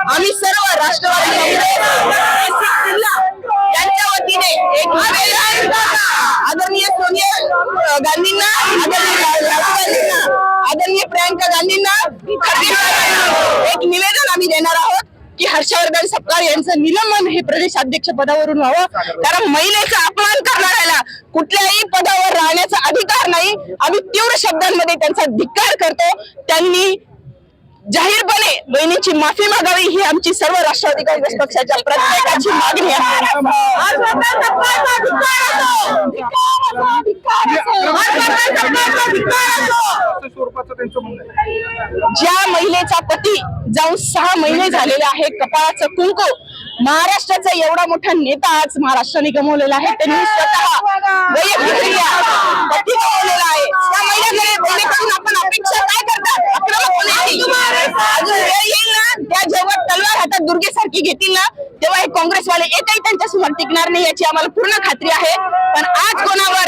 आम्ही सर्व राष्ट्रवादी यांच्या वतीने एक आदरणीय सोनिया गांधींना, आदरणीय प्रियंका गांधींना एक निवेदन आम्ही देणार आहोत की हर्षवर्धन सपकाळ यांचं निलंबन हे प्रदेशाध्यक्ष पदावरून व्हावं, कारण महिलेचा अपमान करणाऱ्याला कुठल्याही पदावर राहण्याचा अधिकार नाही। आम्ही तीव्र शब्दांमध्ये त्यांचा धिक्कार करतो। त्यांनी जाहीरपणे बहिणींची माफी मागावी ही आमची सर्व राष्ट्रवादी काँग्रेस पक्षाच्या प्रत्येकाची मागणी आहे। ज्या महिलेचा पती जाऊन 6 महिने झालेले आहे, कपाळाचं कुंकू, महाराष्ट्राचा एवढा मोठा नेता आज महाराष्ट्राने गमावलेला आहे। त्यांनी स्वतः वैयक्तिकरित्या पती गमावलेला आहे। त्या महिलेकडून आपण अपेक्षा काय करतात? येईल ना त्या जेव्हा तलवार हातात दुर्गेसारखी घेतील ना तेव्हा हे काँग्रेसवाले एकही त्यांच्यासमोर टिकणार नाही याची आम्हाला पूर्ण खात्री आहे। पण आज कोणावर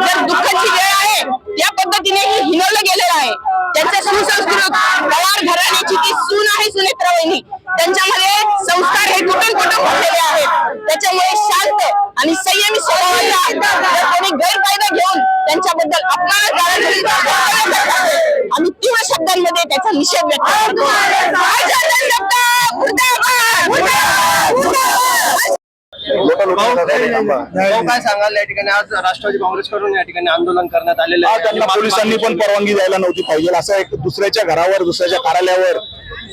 जर दुःखाची वेळ आहे या पद्धतीने हे हिनवलं गेलेलं आहे। त्यांच्या सुसंस्कृत पवार घराण्याची ती सून आहे सुनेत्रा वहिनी, त्यांच्यामध्ये संस्कार हे कुठून पडलेले आहेत। त्याच्यामुळे शांत आणि संयमी स्वभावाचा कोणी गैरफायदा घेऊन त्यांच्याबद्दल अपमानकारक आम्ही तीव्र शब्दांमध्ये त्याचा निषेध व्यक्त करतो। काय सांगाल या ठिकाणी आज राष्ट्रवादी काँग्रेसकडून या ठिकाणी आंदोलन करण्यात आलेलं आहे? त्यांना पोलिसांनी पण परवानगी द्यायला नव्हती पाहिजे, असं एक दुसऱ्याच्या घरावर दुसऱ्याच्या कार्यालयावर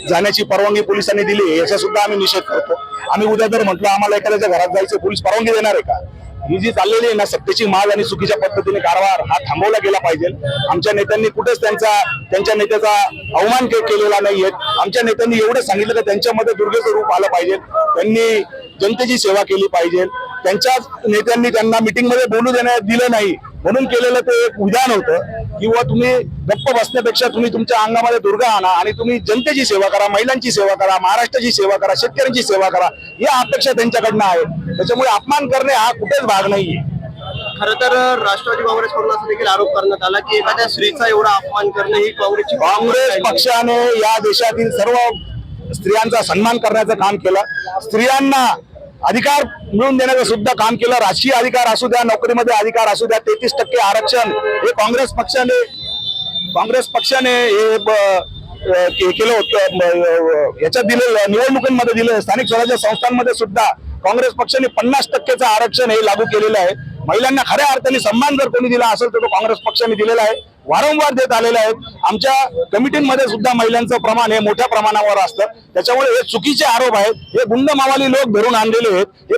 जाण्याची परवानगी पोलिसांनी दिली याचा सुद्धा आम्ही निषेध करतो। आम्ही उद्या जर म्हटलं आम्हाला एखाद्याच्या घरात जायचं, पोलीस परवानगी देणार आहे का? ही जी चाललेली आहे ना सत्तेची माग आणि चुकीच्या पद्धतीने कारभार हा थांबवला गेला पाहिजे. आमच्या नेत्यांनी कुठेच त्यांच्या नेत्याचा अवमान केलेला नाहीये. आमच्या नेत्यांनी एवढं सांगितलं की त्यांच्यामध्ये दुर्गेचं रूप आलं पाहिजे, त्यांनी जनतेची सेवा केली पाहिजे. त्यांच्याच नेत्यांनी त्यांना मिटिंगमध्ये बोलू दिलं नाही म्हणून केलेलं ते एक विधान होतं किंवा तुम्ही गप्प बसण्यापेक्षा तुम्ही तुमच्या अंगामध्ये दुर्गा आणा आणि तुम्ही जनतेची सेवा करा, महिलांची सेवा करा, महाराष्ट्राची सेवा करा, शेतकऱ्यांची सेवा करा, या अपेक्षा त्यांच्याकडनं आहे. त्याच्यामुळे अपमान करणे हा कुठेच भाग नाहीये. खरं तर राष्ट्रवादी काँग्रेसकडून असा देखील आरोप करण्यात आला की एखाद्या स्त्रीचा एवढा अपमान करणं ही काँग्रेस पक्षाने या देशातील सर्व स्त्रियांचा सन्मान करण्याचं काम केलं, स्त्रियांना अधिकार मिळवून देण्याचं सुद्धा काम केलं. राजकीय अधिकार असू द्या, नोकरीमध्ये अधिकार असू द्या, 33% आरक्षण हे काँग्रेस पक्षाने हे केलं होतं. याच्यात दिलेलं निवडणुकांमध्ये दिलं, स्थानिक स्वराज्य संस्थांमध्ये सुद्धा काँग्रेस पक्षाने 50%चं आरक्षण हे लागू केलेलं आहे. महिलांना खऱ्या अर्थाने सन्मान जर कोणी दिला असेल तर तो काँग्रेस पक्षाने दिलेला आहे, वारंवार देत आलेले आहेत. आमच्या कमिटीमध्ये सुद्धा महिलांचं प्रमाण हे मोठ्या प्रमाणावर असतं. त्याच्यामुळे हे चुकीचे आरोप आहेत, हे गुंड मावाली लोक धरून आणलेले आहेत, हे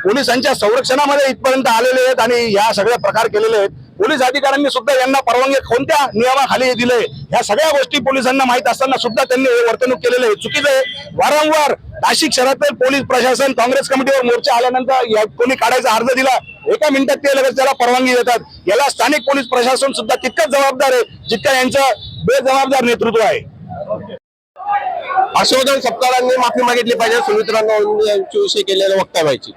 पोलिसांच्या संरक्षणामध्ये इथपर्यंत आलेले आहेत आणि या सगळे प्रकार केलेले आहेत. पोलीस अधिकाऱ्यांनी सुद्धा यांना परवानगी कोणत्या नियमाखाली दिले ह्या सगळ्या गोष्टी पोलिसांना माहित असताना सुद्धा त्यांनी हे वर्तणूक केलेलं आहे, चुकीचं आहे. वारंवार नाशिक शहरातील पोलीस प्रशासन काँग्रेस कमिटीवर मोर्चा आल्यानंतर कोणी काढायचा अर्ज दिला, एका मिनिटात ते लगेच त्याला परवानगी देतात. याला स्थानिक पोलीस प्रशासन सुद्धा तितकंच जबाबदार आहे जितकं यांचं बेजबाबदार नेतृत्व आहे. हर्षवर्धन सपकाळांनी माफी मागितली पाहिजे सुमित्रा नवलेंच्या विषयी केलेल्या वक्तव्याची.